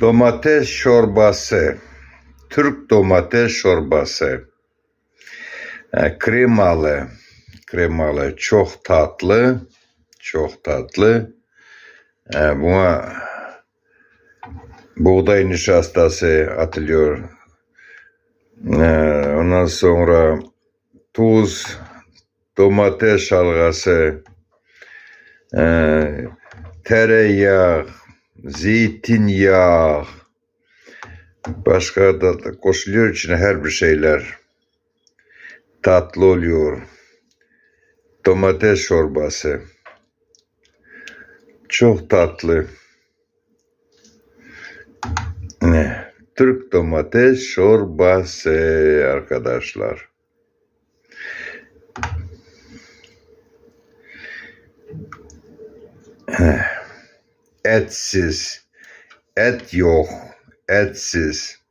Domates çorbası. Türk domates çorbası. Kremalı. Kremalı. Çok tatlı. Çok tatlı. Buna buğday nişastası atılıyor. Ondan sonra tuz, domates şalgası, tereyağı, zeytinyağı, başka da koşuluyor içine her bir şeyler. Tatlı oluyor. Domates çorbası. Çok tatlı. Türk domates çorbası arkadaşlar. Etsiz. Et yok. Etsiz.